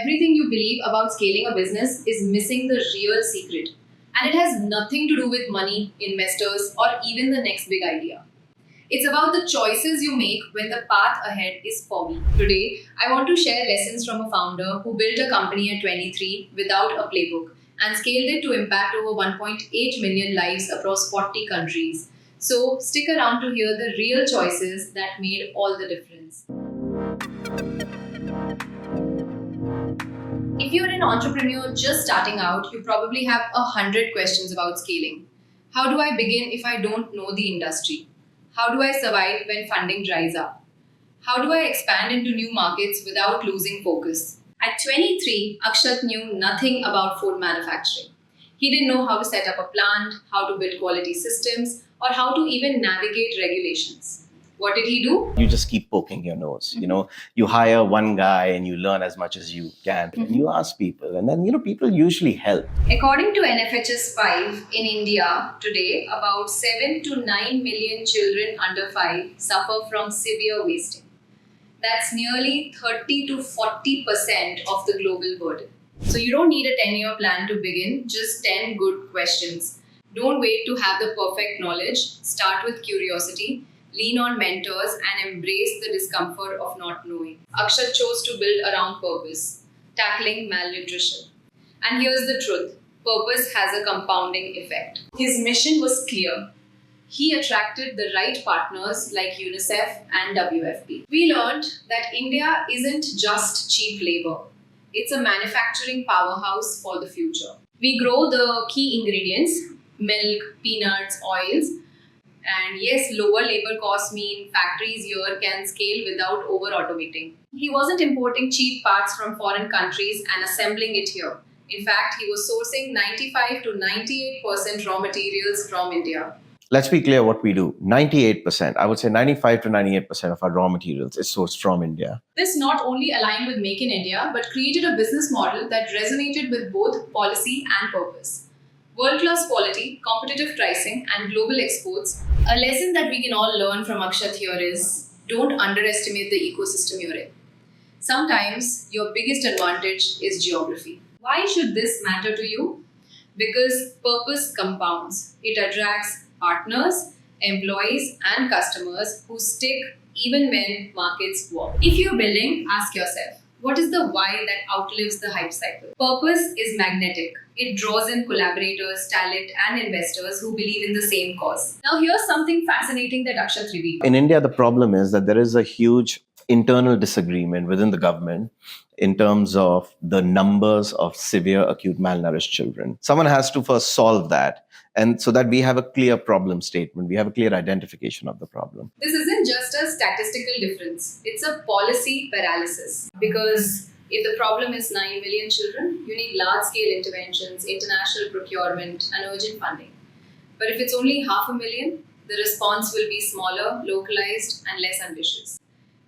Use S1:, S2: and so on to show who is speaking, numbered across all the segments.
S1: everything you believe about scaling a business is missing the real secret. And it has nothing to do with money, investors, or even the next big idea. It's about the choices you make when the path ahead is foggy. Today, I want to share lessons from a founder who built a company at 23 without a playbook and scaled it to impact over 1.8 million lives across 40 countries. So, stick around to hear the real choices that made all the difference. If you're an entrepreneur just starting out, you probably have 100 questions about scaling. How do I begin if I don't know the industry? How do I survive when funding dries up? How do I expand into new markets without losing focus? At 23, Akshat knew nothing about food manufacturing. He didn't know how to set up a plant, how to build quality systems, or how to even navigate regulations. What did he do?
S2: You just keep poking your nose. You hire one guy and you learn as much as you can. And you ask people, and then people usually help.
S1: According to NFHS 5, in India today, about 7 to 9 million children under 5 suffer from severe wasting. That's nearly 30 to 40% of the global burden. So you don't need a 10-year plan to begin, just 10 good questions. Don't wait to have the perfect knowledge. Start with curiosity. Lean on mentors and embrace the discomfort of not knowing. Akshat chose to build around purpose, tackling malnutrition. And here's the truth. Purpose has a compounding effect. His mission was clear. He attracted the right partners like UNICEF and WFP. We learned that India isn't just cheap labor. It's a manufacturing powerhouse for the future. We grow the key ingredients, milk, peanuts, oils. And yes, lower labor costs mean factories here can scale without over-automating. He wasn't importing cheap parts from foreign countries and assembling it here. In fact, he was sourcing 95 to 98% raw materials from India.
S2: Let's be clear what we do. 98%, I would say 95 to 98% of our raw materials is sourced from India.
S1: This not only aligned with Make in India, but created a business model that resonated with both policy and purpose. World-class quality, competitive pricing, and global exports. A lesson that we can all learn from Akshat here is don't underestimate the ecosystem you're in. Sometimes your biggest advantage is geography. Why should this matter to you? Because purpose compounds. It attracts partners, employees, and customers who stick even when markets walk. If you're building, ask yourself, what is the why that outlives the hype cycle? Purpose is magnetic. It draws in collaborators, talent, and investors who believe in the same cause. Now, here's something fascinating that Akshat revealed.
S2: In India, the problem is that there is a huge internal disagreement within the government in terms of the numbers of severe acute malnourished children. Someone has to first solve that. And so that we have a clear problem statement, we have a clear identification of the problem.
S1: This isn't just a statistical difference, it's a policy paralysis. Because if the problem is 9 million children, you need large-scale interventions, international procurement, and urgent funding. But if it's only 500,000, the response will be smaller, localized, and less ambitious.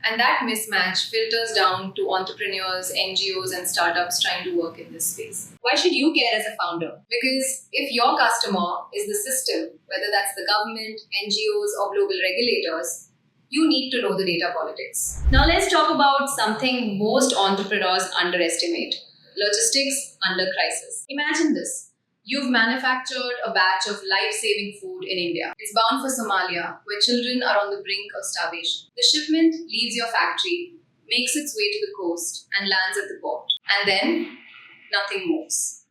S1: And that mismatch filters down to entrepreneurs, NGOs, and startups trying to work in this space. Why should you care as a founder? Because if your customer is the system, whether that's the government, NGOs, or global regulators, you need to know the data politics. Now let's talk about something most entrepreneurs underestimate: logistics under crisis. Imagine this. You've manufactured a batch of life-saving food in India. It's bound for Somalia, where children are on the brink of starvation. The shipment leaves your factory, makes its way to the coast, and lands at the port. And then, nothing moves.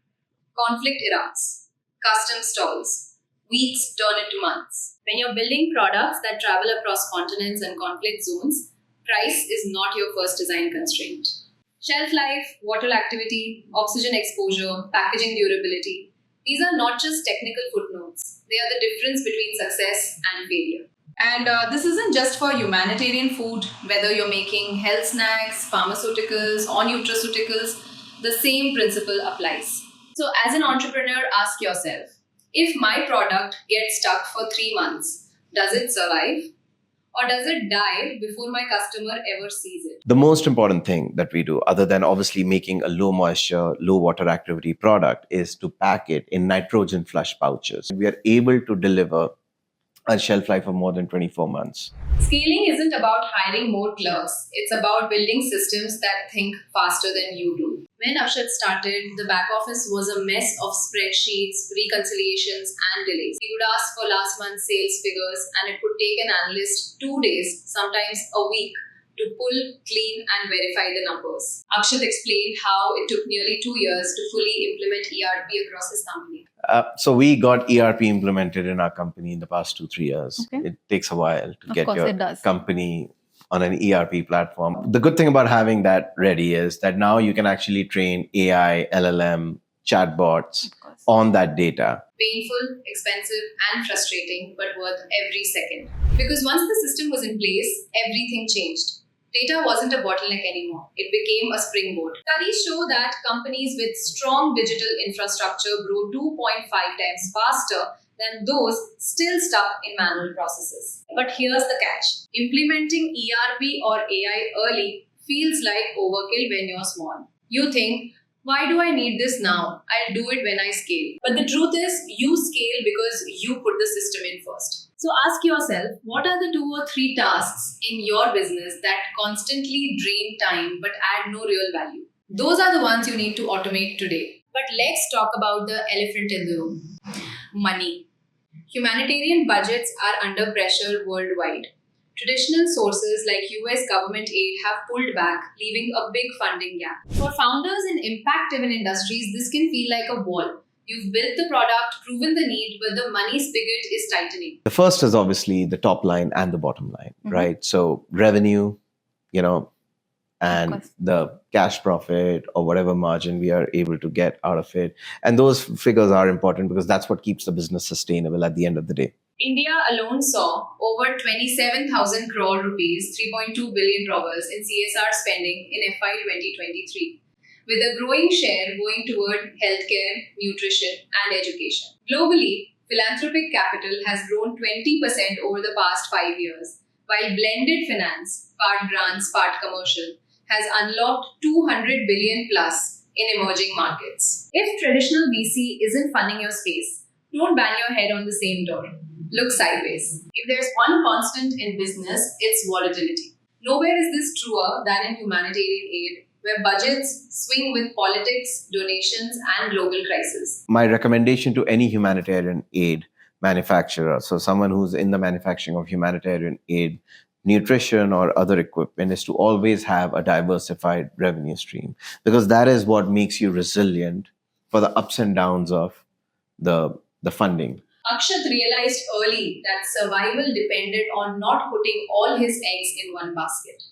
S1: Conflict erupts. Customs stalls. Weeks turn into months. When you're building products that travel across continents and conflict zones, price is not your first design constraint. Shelf life, water activity, oxygen exposure, packaging durability. These are not just technical footnotes. They are the difference between success and failure. And this isn't just for humanitarian food, whether you're making health snacks, pharmaceuticals, or nutraceuticals, the same principle applies. So as an entrepreneur, ask yourself, if my product gets stuck for 3 months, does it survive? Or does it die before my customer ever sees it?
S2: The most important thing that we do, other than obviously making a low moisture, low water activity product, is to pack it in nitrogen flush pouches. We are able to deliver a shelf life of more than 24 months.
S1: Scaling isn't about hiring more clerks. It's about building systems that think faster than you do. When Akshat started, the back office was a mess of spreadsheets, reconciliations, and delays. He would ask for last month's sales figures, and it would take an analyst 2 days, sometimes a week, to pull, clean, and verify the numbers. Akshat explained how it took nearly 2 years to fully implement ERP across his company.
S2: So we got ERP implemented in our company in the past 2-3 years.
S3: Okay.
S2: It takes a while to
S3: Of
S2: get
S3: course
S2: your
S3: it does.
S2: company on an ERP platform. The good thing about having that ready is that now you can actually train AI, LLM, chatbots
S3: Of course.
S2: on that data.
S1: Painful, expensive, and frustrating, but worth every second. Because once the system was in place, everything changed. Data wasn't a bottleneck anymore. It became a springboard. Studies show that companies with strong digital infrastructure grow 2.5 times faster than those still stuck in manual processes. But here's the catch. Implementing ERP or AI early feels like overkill when you're small. You think, why do I need this now? I'll do it when I scale. But the truth is, you scale because you put the system in first. So ask yourself, what are the 2 or 3 tasks in your business that constantly drain time but add no real value? Those are the ones you need to automate today. But let's talk about the elephant in the room. Money. Humanitarian budgets are under pressure worldwide. Traditional sources like US government aid have pulled back, leaving a big funding gap. For founders in impact-driven industries, this can feel like a wall. You've built the product, proven the need, but the money spigot is tightening.
S2: The first is obviously the top line and the bottom line, right? So revenue, and
S3: course.
S2: the cash profit or whatever margin we are able to get out of it. And those figures are important because that's what keeps the business sustainable at the end of the day.
S1: India alone saw over 27,000 crore rupees, 3.2 billion rupees in CSR spending in FY 2023, with a growing share going toward healthcare, nutrition, and education. Globally, philanthropic capital has grown 20% over the past 5 years, while blended finance, part grants, part commercial, has unlocked 200 billion plus in emerging markets. If traditional VC isn't funding your space, don't bang your head on the same door. Look sideways. If there's one constant in business, it's volatility. Nowhere is this truer than in humanitarian aid, where budgets swing with politics, donations, and global crises.
S2: My recommendation to any humanitarian aid manufacturer, so someone who's in the manufacturing of humanitarian aid, nutrition or other equipment, is to always have a diversified revenue stream, because that is what makes you resilient for the ups and downs of the funding.
S1: Akshat realized early that survival depended on not putting all his eggs in one basket.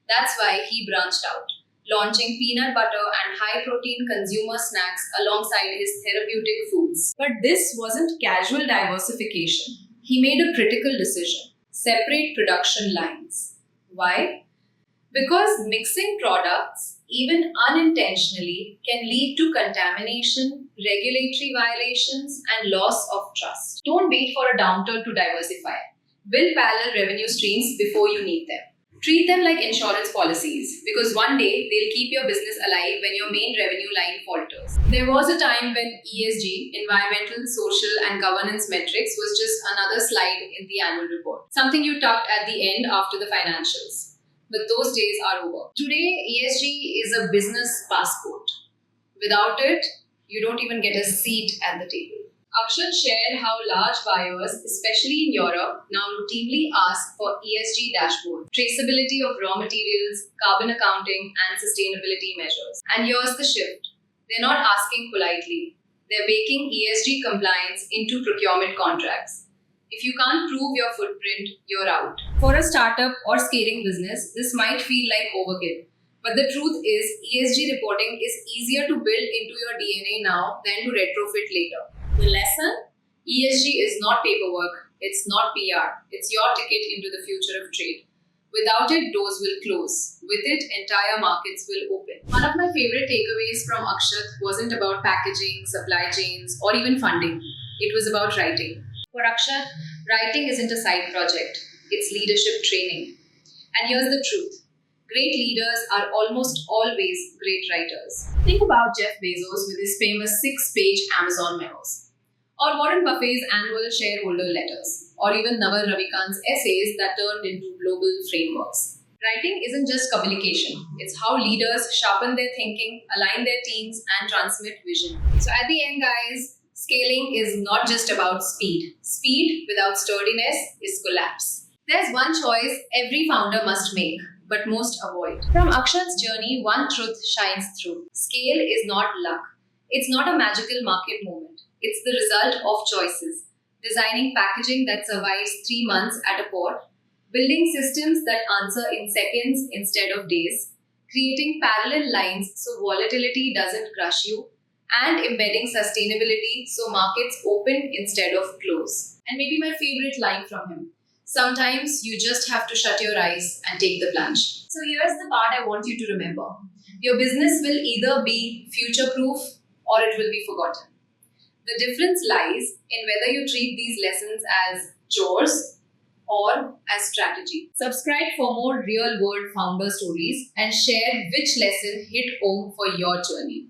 S1: That's why he branched out, launching peanut butter and high-protein consumer snacks alongside his therapeutic foods. But this wasn't casual diversification. He made a critical decision: separate production lines. Why? Because mixing products, even unintentionally, can lead to contamination, regulatory violations, and loss of trust. Don't wait for a downturn to diversify. Build parallel revenue streams before you need them. Treat them like insurance policies, because one day they'll keep your business alive when your main revenue line falters. There was a time when ESG, environmental, social, and governance metrics, was just another slide in the annual report, something you tucked at the end after the financials. But those days are over. Today, ESG is a business passport. Without it, you don't even get a seat at the table. Akshat shared how large buyers, especially in Europe, now routinely ask for ESG dashboard, traceability of raw materials, carbon accounting, and sustainability measures. And here's the shift. They're not asking politely. They're baking ESG compliance into procurement contracts. If you can't prove your footprint, you're out. For a startup or scaling business, this might feel like overkill. But the truth is, ESG reporting is easier to build into your DNA now than to retrofit later. The lesson? ESG is not paperwork, it's not PR, it's your ticket into the future of trade. Without it, doors will close. With it, entire markets will open. One of my favorite takeaways from Akshat wasn't about packaging, supply chains, or even funding. It was about writing. For Akshat, writing isn't a side project, it's leadership training. And here's the truth. Great leaders are almost always great writers. Think about Jeff Bezos with his famous 6-page Amazon memos, or Warren Buffett's annual shareholder letters, or even Naval Ravikant's essays that turned into global frameworks. Writing isn't just communication, it's how leaders sharpen their thinking, align their teams, and transmit vision. So, at the end, guys, scaling is not just about speed. Speed without sturdiness is collapse. There's one choice every founder must make, but most avoid. From Akshat's journey, one truth shines through. Scale is not luck. It's not a magical market moment. It's the result of choices. Designing packaging that survives 3 months at a port, building systems that answer in seconds instead of days, creating parallel lines so volatility doesn't crush you, and embedding sustainability so markets open instead of close. And maybe my favorite line from him: sometimes you just have to shut your eyes and take the plunge. So here's the part I want you to remember: your business will either be future proof or it will be forgotten. The difference lies in whether you treat these lessons as chores or as strategy. Subscribe for more real world founder stories and share which lesson hit home for your journey.